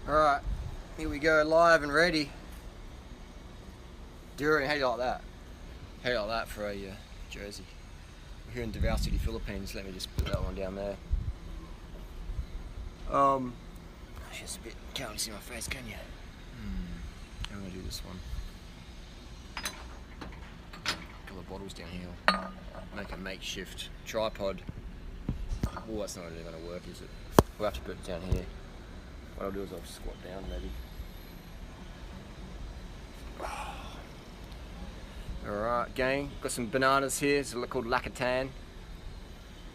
Alright, here we go, live and ready. Durian, how do you like that? How do you like that for a jersey? We're here in Davao City, Philippines. Let me just put that one down there. It's just a bit, can't really see my face, can you? I'm gonna do this one. Couple of bottles down here. Make a makeshift tripod. Oh, that's not really gonna work, is it? We'll have to put it down here. What I'll do is I'll squat down maybe. Alright gang, got some bananas here. It's called Lakatan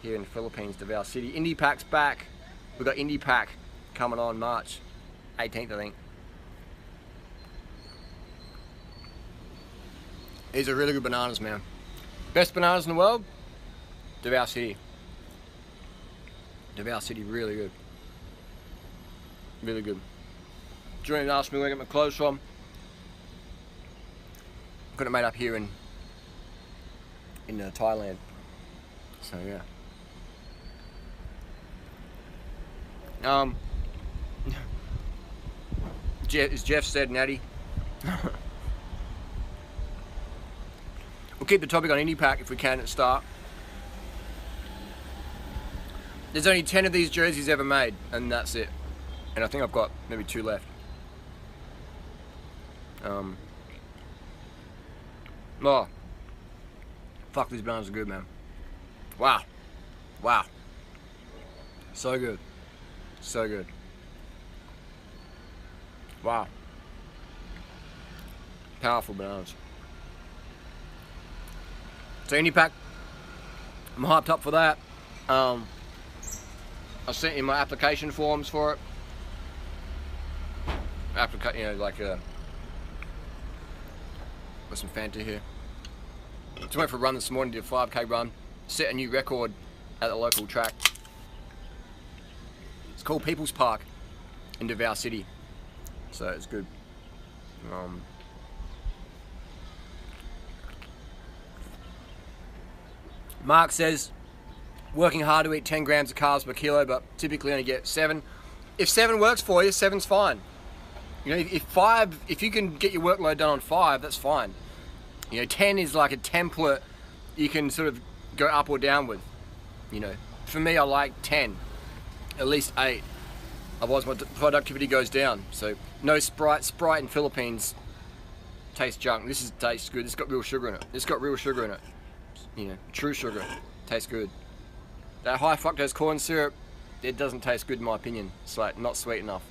here in the Philippines, Davao City. Indipac's back. We've got Indipac coming on March 18th, I think. These are really good bananas, man. Best bananas in the world? Davao City. Davao City, really good. Really good. Julian asked me where I get my clothes from. Got it made up here in Thailand. So yeah. As Jeff said, Natty. We'll keep the topic on Indipac if we can at the start. There's only 10 of these jerseys ever made, and that's it. And I think I've got maybe 2 left. Oh, fuck, these bananas are good, man. Wow. Wow. So good. So good. Wow. Powerful bananas. So Indipac, I'm hyped up for that. I sent in my application forms for it. You know, like got some Fanta here. Just went for a run this morning, did a 5k run, set a new record at the local track. It's called People's Park in Davao City, so it's good. Mark says, working hard to eat 10 grams of carbs per kilo, but typically only get 7. If 7 works for you, 7's fine. You know, if you can get your workload done on 5, that's fine. You know, 10 is like a template you can sort of go up or down with. You know, for me, I like 10, at least 8. Otherwise, my productivity goes down. So, no Sprite. Sprite in Philippines tastes junk. This tastes good. It's got real sugar in it. It's got real sugar in it. You know, true sugar. Tastes good. That high fructose corn syrup, it doesn't taste good in my opinion. It's like not sweet enough.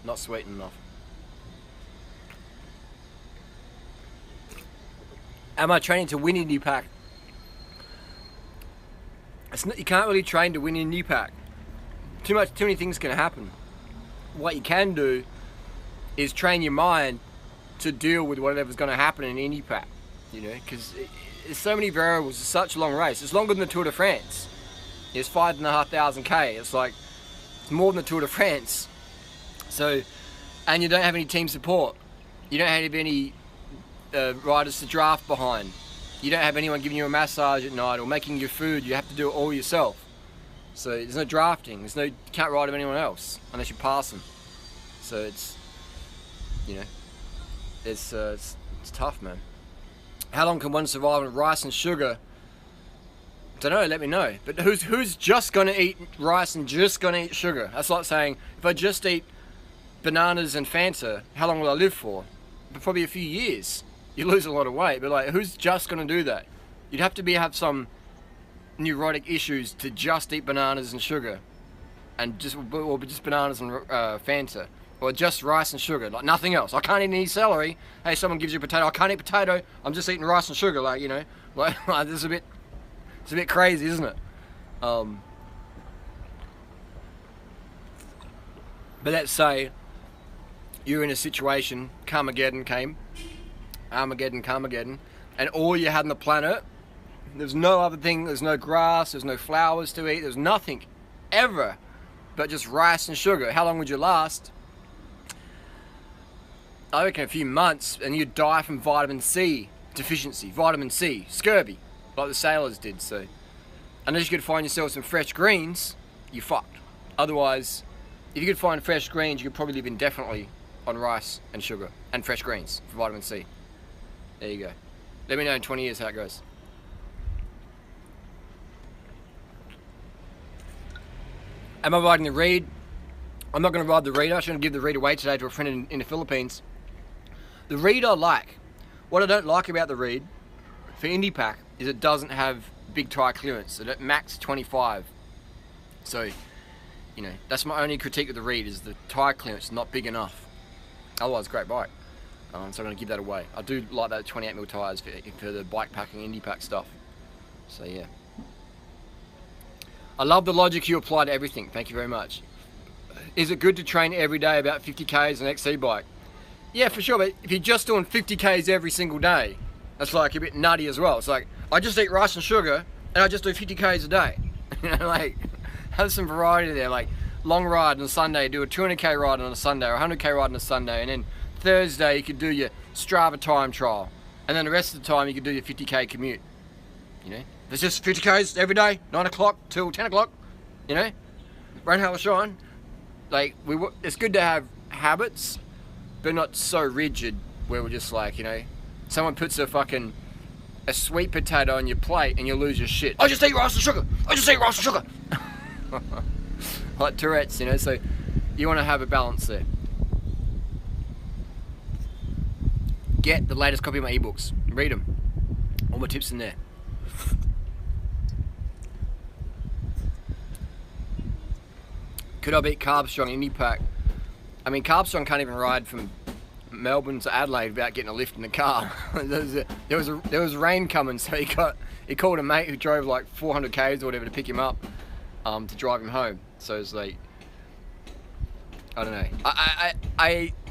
Not sweet enough. Am I training to win Indipac? You can't really train to win Indipac. Too many things can happen. What you can do is train your mind to deal with whatever's going to happen in Indipac. You know, because there's so many variables. It's such a long race. It's longer than the Tour de France. It's 5,500 k. It's like it's more than the Tour de France. So, and you don't have any team support. You don't have any riders to draft behind. You don't have anyone giving you a massage at night or making your food. You have to do it all yourself. So there's no drafting. You can't ride with anyone else unless you pass them. So it's, you know, it's tough, man. How long can one survive on rice and sugar? Don't know, let me know. But who's just gonna eat rice and just gonna eat sugar? That's like saying, if I just eat bananas and Fanta, how long will I live for? Probably a few years. You lose a lot of weight, but like, who's just gonna do that? You'd have to have some neurotic issues to just eat bananas and sugar, and just bananas and Fanta, or just rice and sugar, like nothing else. I can't eat any celery. Hey, someone gives you a potato. I can't eat potato. I'm just eating rice and sugar. Like, you know, like this is it's a bit crazy, isn't it? But let's say you're in a situation, Carmageddon came, Carmageddon, and all you had on the planet, there's no other thing, there's no grass, there's no flowers to eat, there's nothing, ever, but just rice and sugar. How long would you last? I reckon a few months, and you'd die from vitamin C deficiency, vitamin C, scurvy, like the sailors did. So unless you could find yourself some fresh greens, you're fucked. Otherwise, if you could find fresh greens, you could probably live indefinitely on rice and sugar and fresh greens for vitamin C. There you go. Let me know in 20 years how it goes. Am I riding the reed? I'm not going to ride the reed. I'm actually going to give the reed away today to a friend in the Philippines. The reed I like. What I don't like about the reed for Indipac is it doesn't have big tyre clearance. It's at max 25. So, you know, that's my only critique of the reed is the tyre clearance is not big enough. Otherwise, great bike. So I'm going to give that away. I do like that 28mm tyres for the bike packing Indipac stuff. So yeah. I love the logic you apply to everything. Thank you very much. Is it good to train every day about 50 Ks on an XC bike? Yeah, for sure, but if you're just doing 50 Ks every single day, that's like a bit nutty as well. It's like, I just eat rice and sugar, and I just do 50 Ks a day. You know, like, have some variety there, like, long ride on a Sunday, do a 200K ride on a Sunday, or 100K ride on a Sunday, and then Thursday you could do your Strava time trial, and then the rest of the time you could do your 50K commute. You know, if it's just 50 Ks every day, 9 o'clock till 10 o'clock, you know, rain, hail or shine. Like, it's good to have habits, but not so rigid where we're just like, you know, someone puts a sweet potato on your plate and you lose your shit. I just eat rice and sugar. I just eat rice and sugar. Like Tourette's, you know, so you want to have a balance there. Get the latest copy of my ebooks. Read them. All my tips in there. Could I beat Carb Strong Indipac? I mean, Carb Strong can't even ride from Melbourne to Adelaide without getting a lift in the car. there was rain coming, so he called a mate who drove like 400 Ks or whatever to pick him up, to drive him home. So it's like, I don't know.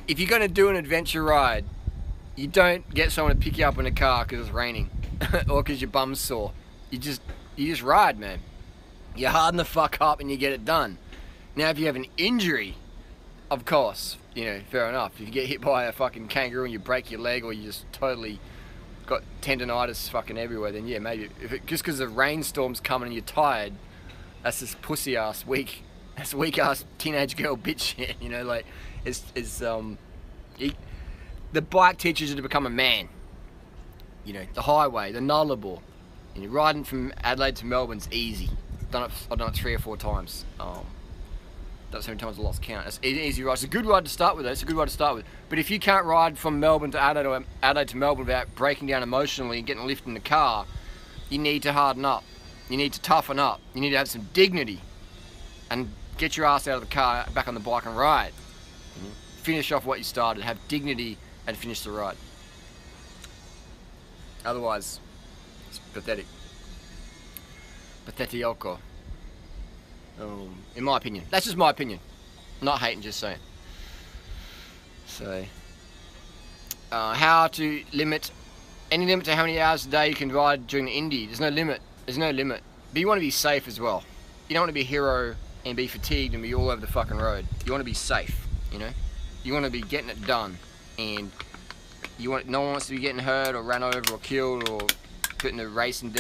If you're gonna do an adventure ride, you don't get someone to pick you up in a car because it's raining or because your bum's sore. You just ride, man. You harden the fuck up and you get it done. Now, if you have an injury, of course, you know, fair enough. If you get hit by a fucking kangaroo and you break your leg, or you just totally got tendonitis fucking everywhere, then yeah, maybe. Just because the rainstorm's coming and you're tired, that's this pussy ass that's weak ass teenage girl bitch shit. You know, like the bike teaches you to become a man. You know, the highway, the Nullarbor, and you're riding from Adelaide to Melbourne's easy. I've done it 3 or 4 times. That's how many times I lost count. It's an easy ride. It's a good ride to start with, though. It's a good ride to start with. But if you can't ride from Melbourne to Adelaide or Adelaide to Melbourne without breaking down emotionally and getting a lift in the car, you need to harden up. You need to toughen up. You need to have some dignity and get your ass out of the car, back on the bike and ride. Finish off what you started. Have dignity and finish the ride. Otherwise, it's pathetic. Pathetico. In my opinion. That's just my opinion. Not hating, just saying. So, how to limit, any limit to how many hours a day you can ride during the Indy? There's no limit. There's no limit. But you want to be safe as well. You don't want to be a hero and be fatigued and be all over the fucking road. You want to be safe, you know? You want to be getting it done. And no one wants to be getting hurt or run over or killed or put in a race in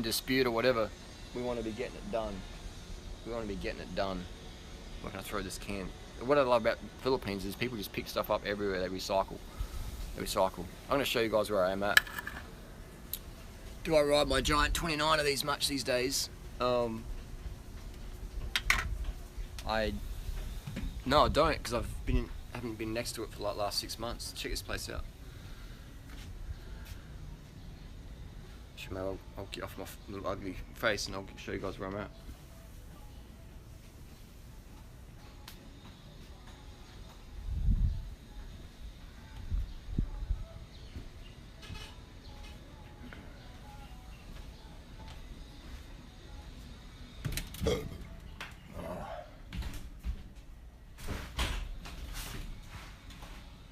dispute or whatever. We want to be getting it done. We want to be getting it done. Where can I throw this can? What I love about the Philippines is people just pick stuff up everywhere. They recycle. They recycle. I'm going to show you guys where I am at. Do I ride my giant 29 of these much these days? No, I don't, because haven't been next to it for like the last 6 months. Check this place out. I'll get off my little ugly face and I'll show you guys where I'm at.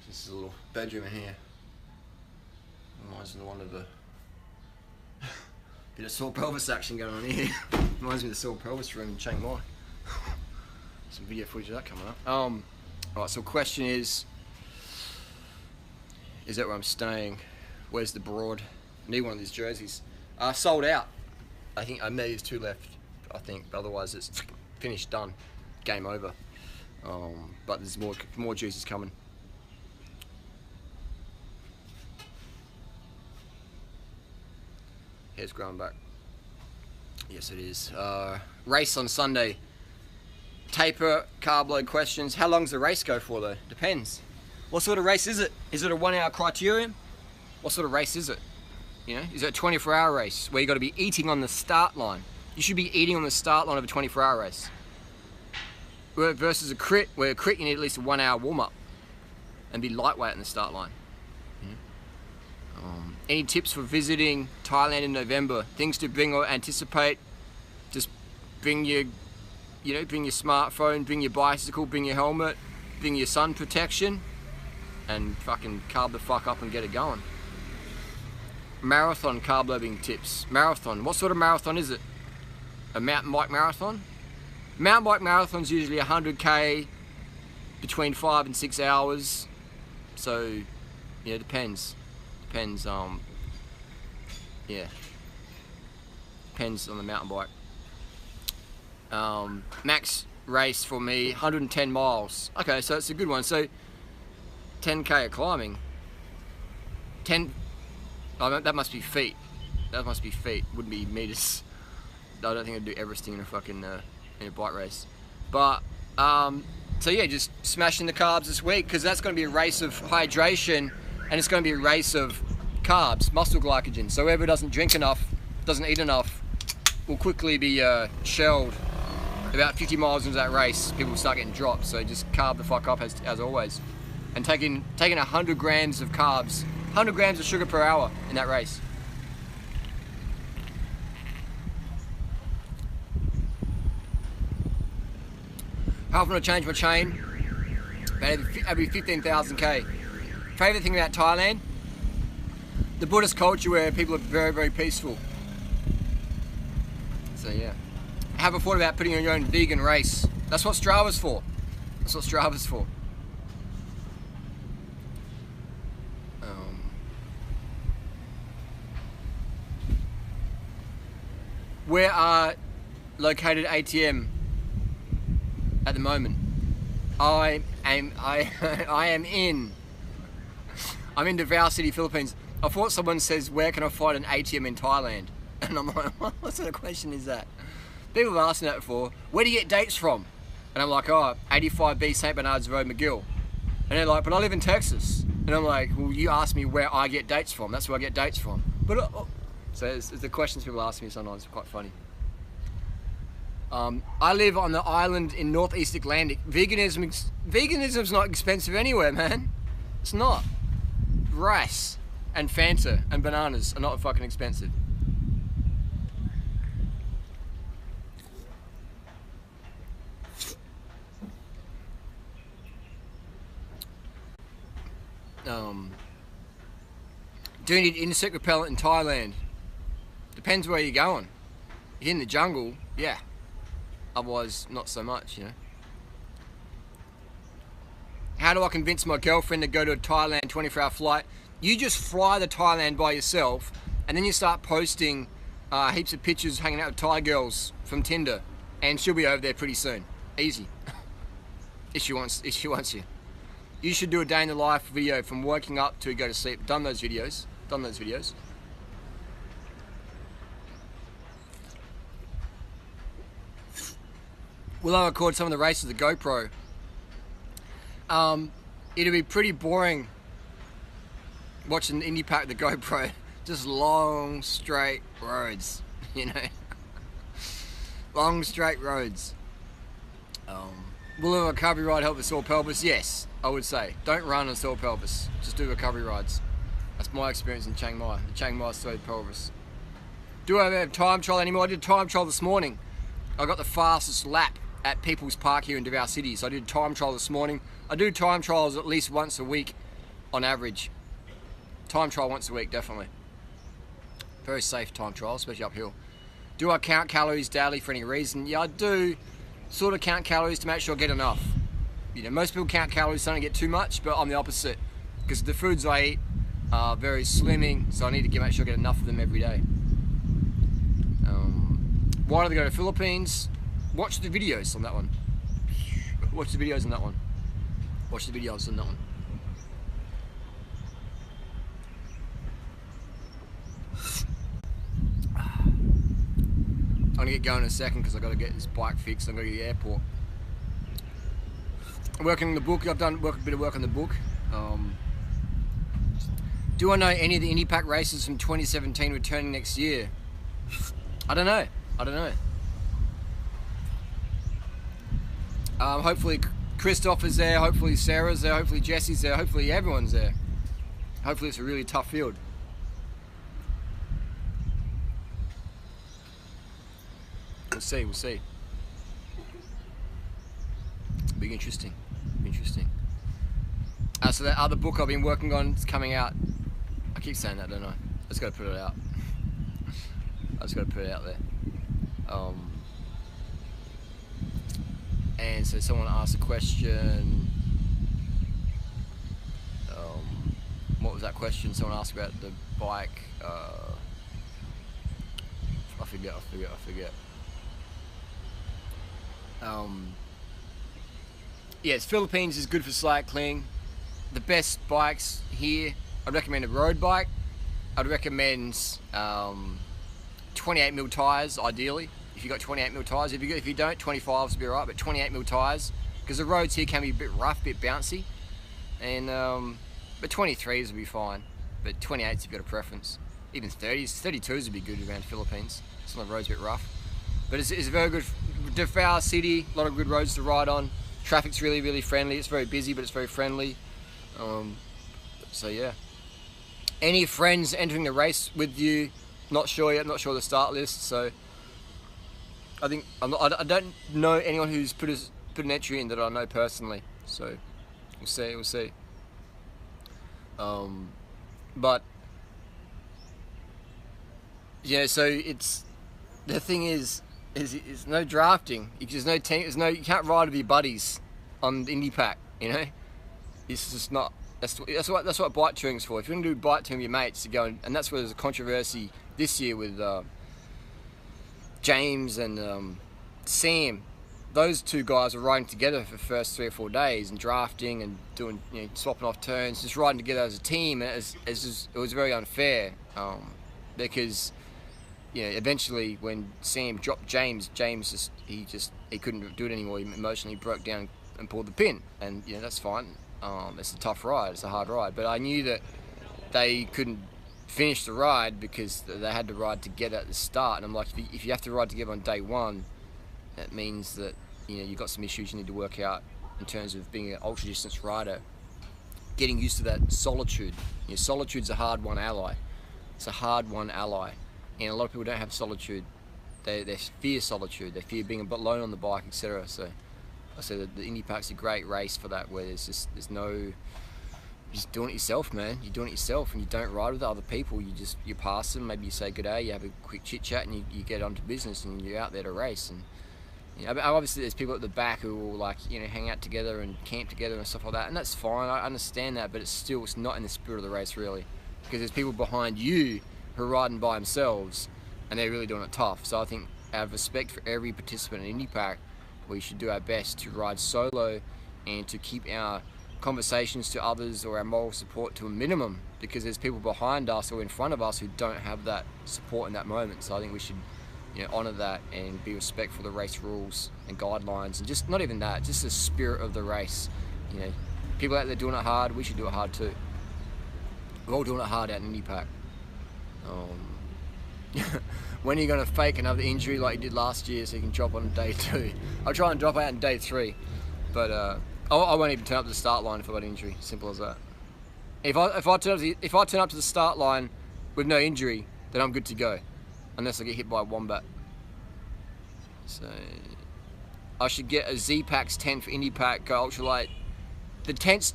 This is a little bedroom in here. Reminds me of one of the bit of sore pelvis action going on here. Reminds me of the sore pelvis room in Chiang Mai. Some video footage of that coming up. Alright, so question is that where I'm staying? Where's the Broad? I need one of these jerseys. Sold out. I think maybe there's 2 left, I think, but otherwise it's finished, done. Game over. But there's more juices coming. Hair's growing back. Yes, it is. Race on Sunday. Taper, carb load questions. How long does the race go for though? Depends. What sort of race is it? Is it a 1 hour criterium? What sort of race is it? You know, is it a 24-hour race where you got to be eating on the start line? You should be eating on the start line of a 24-hour race. Versus a crit, where a crit you need at least a 1 hour warm up and be lightweight in the start line. Any tips for visiting Thailand in November? Things to bring or anticipate? Just bring your, bring your smartphone, bring your bicycle, bring your helmet, bring your sun protection, and fucking carb the fuck up and get it going. Marathon carb loading tips. Marathon. What sort of marathon is it? A mountain bike marathon? Mountain bike marathon's usually 100k, between 5 and 6 hours. So, yeah, depends. Depends, yeah. Depends on the mountain bike. Max race for me, 110 miles. Okay, so it's a good one. So, 10k of climbing. That must be feet. That must be feet. Wouldn't be meters. I don't think I'd do Everesting in a fucking in a bike race. But so yeah, just smashing the carbs this week, because that's going to be a race of hydration, and it's going to be a race of carbs, muscle glycogen. So whoever doesn't drink enough, doesn't eat enough, will quickly be shelled. About 50 miles into that race, people will start getting dropped. So just carb the fuck up as always, and taking 100 grams of carbs, 100 grams of sugar per hour in that race. How often do I change my chain? About every 15,000k. Favorite thing about Thailand? The Buddhist culture, where people are very, very peaceful. So yeah. Have a thought about putting on your own vegan race. That's what Strava's for. That's what Strava's for. Where are located ATM at the moment? I'm in Davao City, Philippines. I thought someone says, where can I find an ATM in Thailand? And I'm like, what sort of question is that? People have asked me that before. Where do you get dates from? And I'm like, oh, 85B St. Bernard's Road, McGill. And they're like, but I live in Texas. And I'm like, well, you asked me where I get dates from. That's where I get dates from. But so it's the questions people ask me sometimes are quite funny. I live on the island in Northeast Atlantic. Veganism's not expensive anywhere, man. It's not. Rice and Fanta and bananas are not fucking expensive. Do you need insect repellent in Thailand? Depends where you're going. If you're in the jungle, yeah. Otherwise, not so much, you know. How do I convince my girlfriend to go to a Thailand 24-hour flight? You just fly to Thailand by yourself, and then you start posting heaps of pictures hanging out with Thai girls from Tinder, and she'll be over there pretty soon. Easy. if she wants you. You should do a day in the life video from waking up to go to sleep. Done those videos. Will I record some of the races with the GoPro? It'll be pretty boring watching Indipac with the GoPro. Just long, straight roads, you know. Long, straight roads. Will a recovery ride help with sore pelvis? Yes, I would say. Don't run on sore pelvis. Just do recovery rides. That's my experience in Chiang Mai. The Chiang Mai sore pelvis. Do I have time trial anymore? I did time trial this morning. I got the fastest lap at People's Park here in Davao City. So I did time trial this morning. I do time trials at least once a week on average. Time trial once a week, definitely. Very safe time trial, especially uphill. Do I count calories daily for any reason? Yeah, I do sort of count calories to make sure I get enough. You know, most people count calories so I don't get too much, but I'm the opposite. Because the foods I eat are very slimming, so I need to make sure I get enough of them every day. Why do they go to the Philippines? Watch the videos on that one. Watch the videos on that one. Watch the videos on that one. I'm gonna get going in a second because I gotta get this bike fixed. I'm gonna go to the airport. I'm working on the book. I've done a bit of work on the book. Do I know any of the Indipac races from 2017 returning next year? I don't know. Hopefully Christopher's there, hopefully Sarah's there, hopefully Jesse's there, hopefully everyone's there. Hopefully it's a really tough field. We'll see. Be interesting. So that other book I've been working on is coming out. I keep saying that, don't I? I just got to put it out. There. And so someone asked a question. What was that question? Someone asked about the bike. I forget. Yes, Philippines is good for cycling. The best bikes here, I'd recommend a road bike. I'd recommend 28mm tyres, ideally. If you've got 28mm tyres, if you don't, 25s will be alright, but 28mm tyres, because the roads here can be a bit rough, a bit bouncy, and but 23s will be fine. But 28s if you've got a preference. Even 30s, 32s would be good around the Philippines. Some of the roads a bit rough, but it's a very good Davao city. A lot of good roads to ride on. Traffic's really friendly. It's very busy, but it's very friendly. So yeah. Any friends entering the race with you? Not sure yet. Not sure the start list. So I think I don't know anyone who's put an entry in that I know personally. So we'll see. But yeah. So it's the thing is no drafting. There's no team. You can't ride with your buddies on Indipac. You know. It's just not. That's what bike touring's for. If you're gonna do bike touring with your mates, to go and that's where there's a controversy this year with James and Sam. Those two guys are riding together for the first 3 or 4 days and drafting and doing, swapping off turns, just riding together as a team. And it was very unfair because eventually when Sam dropped James he couldn't do it anymore. He emotionally broke down and pulled the pin, and that's fine. It's a tough ride, it's a hard ride, but I knew that they couldn't finish the ride because they had to ride together at the start, and I'm like, if you have to ride together on day one, that means that you've got some issues you need to work out in terms of being an ultra distance rider, getting used to that solitude. Solitude's a hard won ally. It's a hard won ally, and a lot of people don't have solitude. They fear solitude, they fear being alone on the bike, etc. So I say that the Indipac's a great race for that, where there's no, you're just doing it yourself, man. You're doing it yourself, and you don't ride with other people. You pass them, maybe you say good day, you have a quick chit chat, and you get on to business, and you're out there to race. And obviously there's people at the back who will hang out together and camp together and stuff like that, and that's fine. I understand that, but it's not in the spirit of the race really, because there's people behind you who are riding by themselves, and they're really doing it tough. So I think out of respect for every participant in Indipac, we should do our best to ride solo and to keep our conversations to others or our moral support to a minimum, because there's people behind us or in front of us who don't have that support in that moment. So I think we should honour that and be respectful of the race rules and guidelines, and just not even that, just the spirit of the race. People out there doing it hard, we should do it hard too. We're all doing it hard out in Indipac. When are you going to fake another injury like you did last year so you can drop on day 2? I'll try and drop out in day 3, but I won't even turn up to the start line if I've got an injury. Simple as that. If I turn up to the start line with no injury, then I'm good to go, unless I get hit by a wombat. So I should get a Z-Pax tent for Indipac, go ultralight. The tent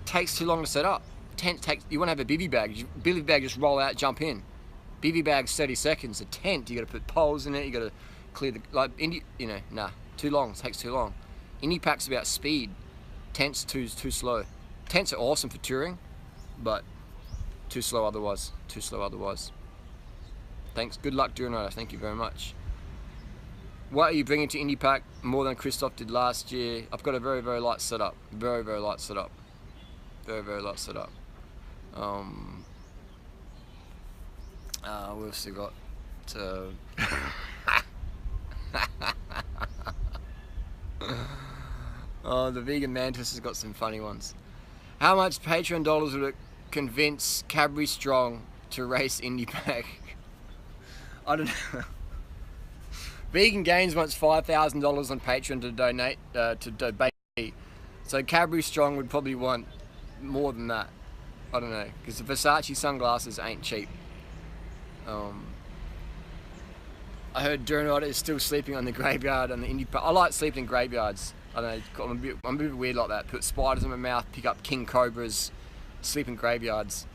takes too long to set up. You want to have a bivy bag. Bivy bag, just roll out, jump in. Bivy bag's 30 seconds. A tent, you got to put poles in it. You got to clear the nah, too long. It takes too long. Indipac's about speed. Tent's too slow. Tents are awesome for touring, but too slow otherwise. Thanks. Good luck doing that. Thank you very much. What are you bringing to Indipac more than Christoph did last year? I've got a very, very light setup. Very, very light setup. Very, very light setup. We've still got oh, the vegan mantis has got some funny ones. How much Patreon dollars would it convince Cadbury Strong to race Indipac? I don't know. Vegan Gains wants $5,000 on Patreon to donate to debate. So Cadbury Strong would probably want more than that. I don't know, because the Versace sunglasses ain't cheap. I heard Durnrod is still sleeping on the graveyard on the Indipac. I like sleeping in graveyards. I don't know, I'm a bit weird like that. Put spiders in my mouth, pick up king cobras, sleep in graveyards.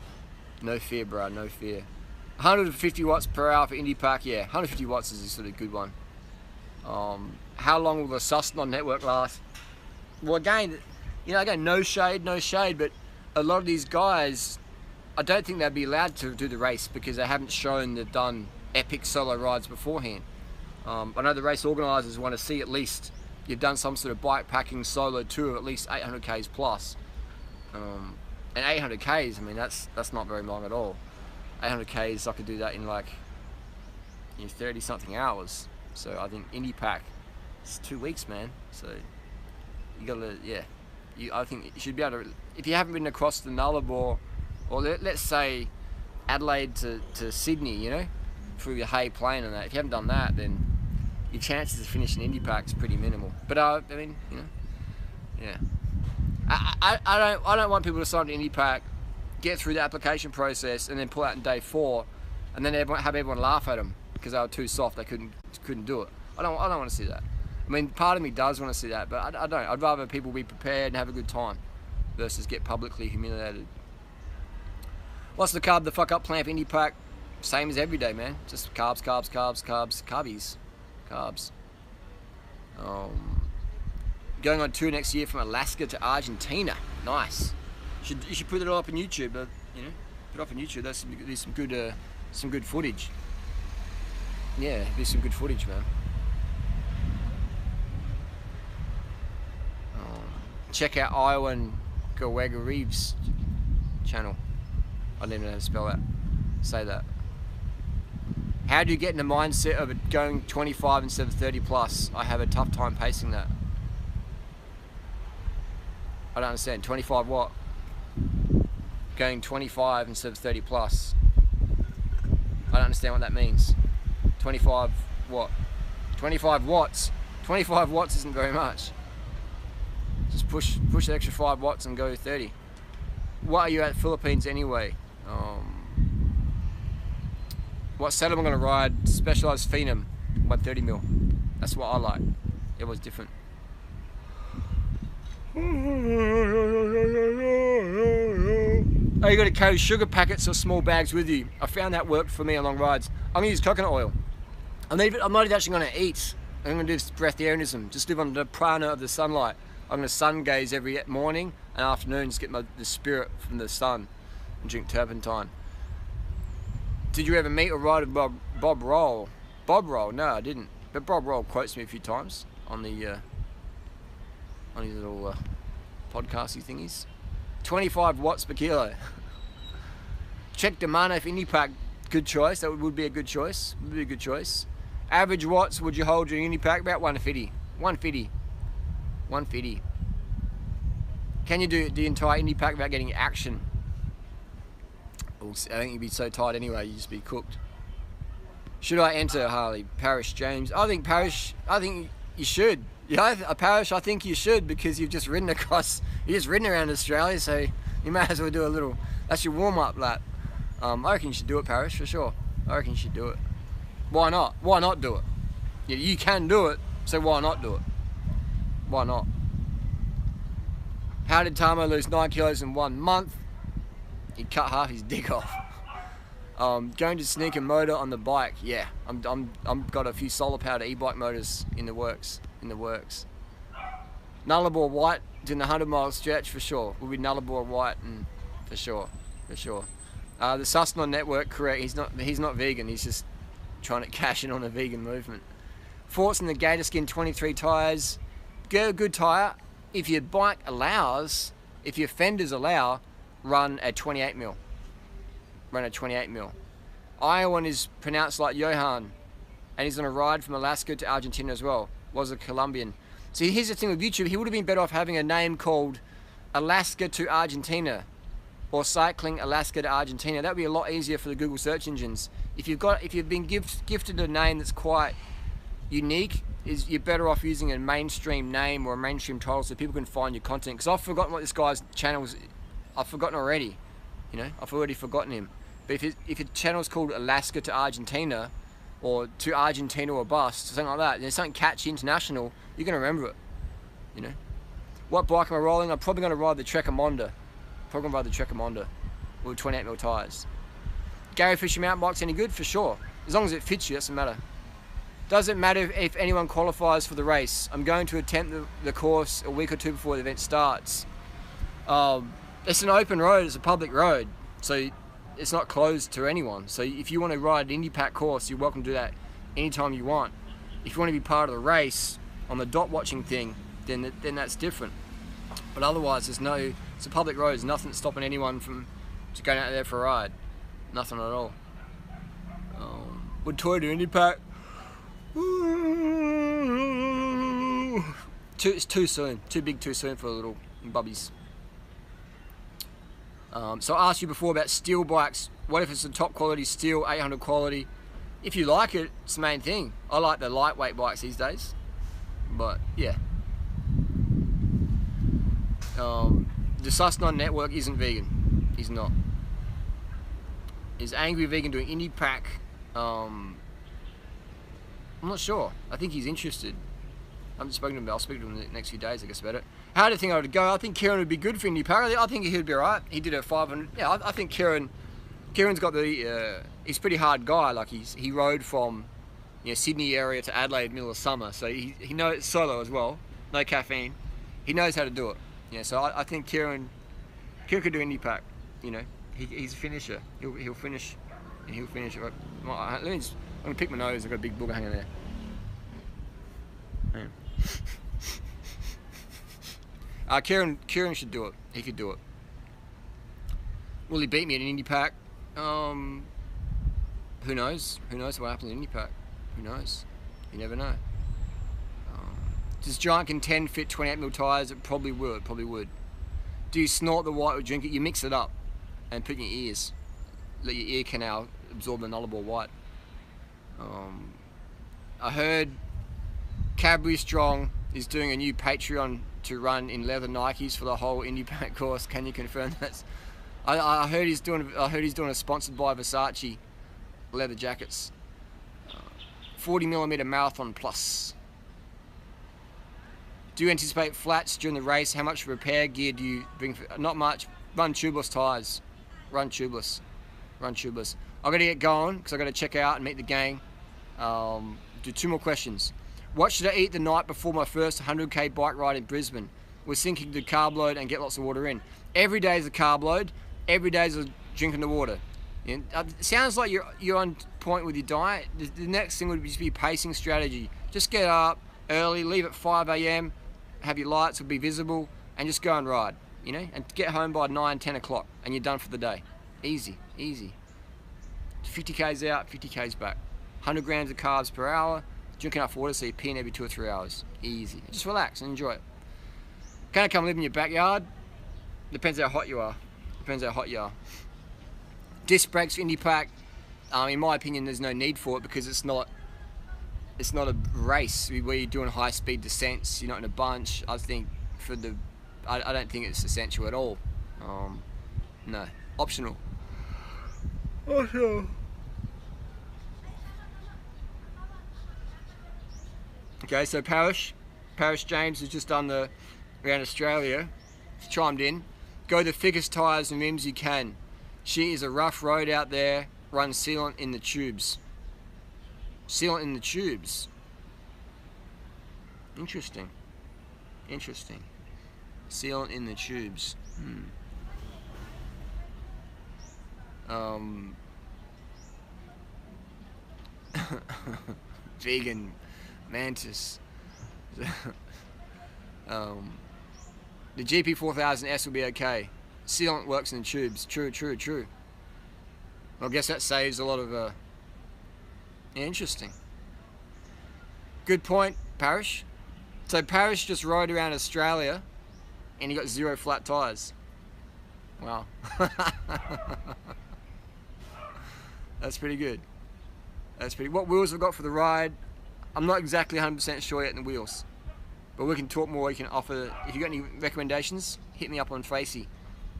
No fear, bro, no fear. 150 watts per hour for Indipac, yeah. 150 watts is a sort of good one. How long will the Susnon network last? Well, again, you know, again, no shade, but a lot of these guys, I don't think they'd be allowed to do the race because they haven't shown they've done epic solo rides beforehand. I know the race organisers want to see at least you've done some sort of bike packing solo tour, at least 800 k's plus. And 800 k's, I mean, that's not very long at all. 800 k's, I could do that in like 30 something hours. So I think Indipac, it's 2 weeks, man. So you gotta, yeah. I think you should be able to, if you haven't been across the Nullarbor, or let's say Adelaide to Sydney, you know, through the Hay Plain and that. If you haven't done that, then your chances of finishing Indipac is pretty minimal. But I mean, you know, yeah. I don't want people to sign to Indipac, get through the application process, and then pull out in day 4, and then have everyone laugh at them because they were too soft. They couldn't do it. I don't want to see that. I mean, part of me does want to see that, but I don't. I'd rather people be prepared and have a good time versus get publicly humiliated. What's the carb the fuck up plan for Indipac? Same as every day, man. Just carbs, carbies, carbs. Going on tour next year from Alaska to Argentina. Nice. You should put it all up on YouTube. You know, put it up on YouTube. There's some good footage. Yeah, there's some good footage, man. Check out Iowa and Gawega Reeves channel. I don't even know how to spell that. Say that. How do you get in the mindset of it going 25 instead of 30 plus? I have a tough time pacing that. I don't understand. 25 what? Going 25 instead of 30 plus. I don't understand what that means. 25 what? 25 watts. 25 watts isn't very much. Just push the extra 5 watts and go 30. What are you at Philippines anyway? What set am I going to ride? Specialized Phenom, 130mm. That's what I like. It was different. Oh, you got to carry sugar packets or small bags with you. I found that worked for me on long rides. I'm going to use coconut oil. I'm not even actually going to eat. I'm going to do breatharianism. Just live on the prana of the sunlight. I'm going to sun gaze every morning and afternoon, just get the spirit from the sun and drink turpentine. Did you ever meet or ride with Bob Roll? Bob Roll? No, I didn't. But Bob Roll quotes me a few times on his little podcasty thingies. 25 watts per kilo. Check Demano for Indipac. Good choice. That would be a good choice. Would be a good choice. Average watts would you hold your Indipac? About 150. 150. 150. Can you do the entire Indipac without getting action? I think you'd be so tired anyway, you'd just be cooked. Should I enter, Harley? Parish James. I think you should. Yeah, Parish, I think you should, because you've just ridden around Australia, so you may as well do a little, that's your warm-up lap. I reckon you should do it, Parish, for sure. I reckon you should do it. Why not? Why not do it? You can do it, so why not do it? Why not? How did Tamo lose 9 kilos in 1 month? He cut half his dick off. Going to sneak a motor on the bike. Yeah, I'm got a few solar powered e-bike motors in the works. Nullarbor White doing the 100-mile stretch for sure. We'll be Nullarbor White and for sure. The Susnon network, correct? He's not vegan. He's just trying to cash in on a vegan movement. Forts in the Gator Skin 23 tyres. Get a good tyre. If your bike allows, if your fenders allow, run a 28mm. Run a 28mm. Iowan is pronounced like Johan, and he's on a ride from Alaska to Argentina as well. Was a Colombian. See, here's the thing with YouTube. He would have been better off having a name called Alaska to Argentina, or Cycling Alaska to Argentina. That would be a lot easier for the Google search engines. If you've been gifted a name that's quite unique, you're better off using a mainstream name or a mainstream title so people can find your content. Because I've forgotten what this guy's channel is. I've forgotten already. You know, I've already forgotten him. But if your channel's called Alaska to Argentina, or to Argentina or bust, something like that, and there's something catchy international, you're gonna remember it. You know. What bike am I rolling? I'm probably gonna ride the Trekker with 28mm tyres. Gary Fisher mountain bike's any good? For sure. As long as it fits you, doesn't matter. Doesn't matter if anyone qualifies for the race. I'm going to attempt the course a week or two before the event starts. It's an open road, it's a public road, so it's not closed to anyone. So if you want to ride an Indipac course, you're welcome to do that anytime you want. If you want to be part of the race on the dot watching thing, then that's different. But otherwise, it's a public road. There's nothing stopping anyone from just going out there for a ride. Nothing at all. Would Toy do Indipac? It's too soon. Too big too soon for little bubbies. So I asked you before about steel bikes. What if it's a top quality steel, 800 quality? If you like it, it's the main thing. I like the lightweight bikes these days. But yeah. The Susnon Network isn't vegan. He's not. Is Angry Vegan doing Indipac? I'm not sure. I think he's interested. I'm just speaking to him. I'll speak to him in the next few days, I guess, about it. How do you think I would go? I think Kieran would be good for Indipac. I think he'd be alright. He did a 500. Yeah, I think Kieran's got the. He's a pretty hard guy. Like he rode from, Sydney area to Adelaide middle of summer, so he knows solo as well. No caffeine. He knows how to do it. Yeah, so I think Kieran could do Indipac. He's a finisher. He'll finish, and he'll finish. I'm gonna pick my nose. I've got a big booger hanging there. Kieran should do it. He could do it. Will he beat me at an Indipac? Who knows? Who knows what happens in Indipac? Who knows? You never know. Does Giant Contend fit 28mm tyres? It probably would. Do you snort the white or drink it? You mix it up and put in your ears. Let your ear canal absorb the nullable white. I heard Cadbury Strong is doing a new Patreon to run in leather Nikes for the whole Indipac course. Can you confirm that? I heard he's doing a sponsored by Versace leather jackets. 40mm marathon plus. Do you anticipate flats during the race? How much repair gear do you bring? Not much. Run tubeless tyres. Run tubeless. I've got to get going because I've got to check out and meet the gang. Do 2 more questions. What should I eat the night before my first 100k bike ride in Brisbane? We're sinking to carb load and get lots of water in. Every day is a carb load. Every day is a drinking the water. It sounds like you're on point with your diet. The next thing would just be pacing strategy. Just get up early, leave at 5 a.m, have your lights will be visible, and just go and ride, and get home by 9, 10 o'clock, and you're done for the day. Easy. 50k's out, 50k's back. 100 grams of carbs per hour, drink enough water so you pee in every 2 or 3 hours. Easy. Just relax and enjoy it. Can I come live in your backyard? Depends how hot you are. Disc brakes for Indipac. In my opinion, there's no need for it because it's not a race where you're doing high speed descents. You're not in a bunch. I think I don't think it's essential at all. No, optional. Okay, so Parish James has just done the around Australia. He's chimed in. Go the thickest tyres and rims you can. She is a rough road out there. Run sealant in the tubes. Sealant in the tubes. Interesting. Sealant in the tubes. Mantis. The GP4000S will be okay. Sealant works in the tubes. True. Well, I guess that saves a lot of... interesting. Good point, Parrish. So Parrish just rode around Australia and he got 0 flat tyres. Wow. That's pretty good. What wheels have got for the ride? I'm not exactly 100% sure yet in the wheels. But we can talk more, you can offer... If you've got any recommendations, hit me up on Facey.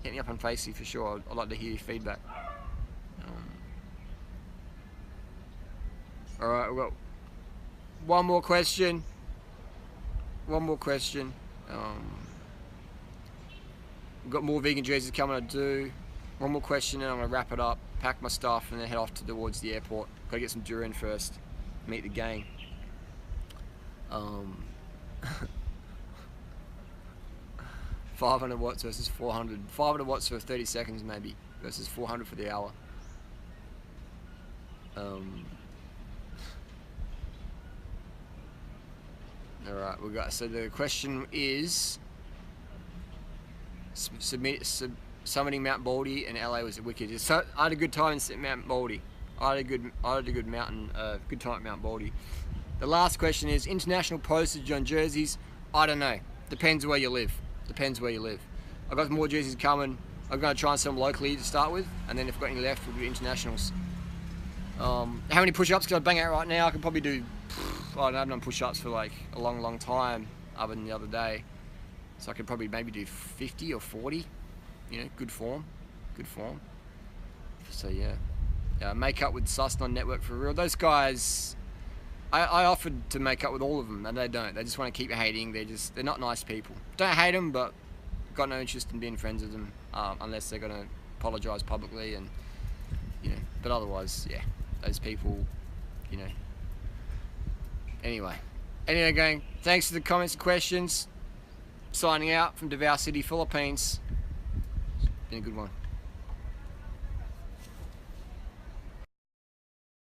Hit me up on Facey for sure. I'd like to hear your feedback. Alright, we've got one more question. We've got more vegan jerseys coming to do. One more question and I'm going to wrap it up, pack my stuff and then head off towards the airport. Got to get some Durin first, meet the gang. 500 watts versus 400. 500 watts for 30 seconds maybe, versus 400 for the hour. Alright, we got, so the question is summiting Mount Baldy in LA was wicked. So I had a good time in Mount Baldy. I had a good time at Mount Baldy. The last question is international postage on jerseys. I don't know. Depends where you live. I've got more jerseys coming. I'm going to try and sell them locally to start with, and then if I've got any left, we'll do internationals. How many push-ups can I bang out right now? I can probably do... I haven't done push-ups for like a long time, other than the other day. So I could probably maybe do 50 or 40. You know, good form. So yeah, make up with Suston Network for real. Those guys, I offered to make up with all of them, and they don't. They just want to keep hating. They're not nice people. Don't hate them, but got no interest in being friends with them, unless they're gonna apologise publicly, and you know. But otherwise, yeah, those people, you know. Anyway, gang, thanks for the comments and questions. Signing out from Davao City, Philippines. It's been a good one.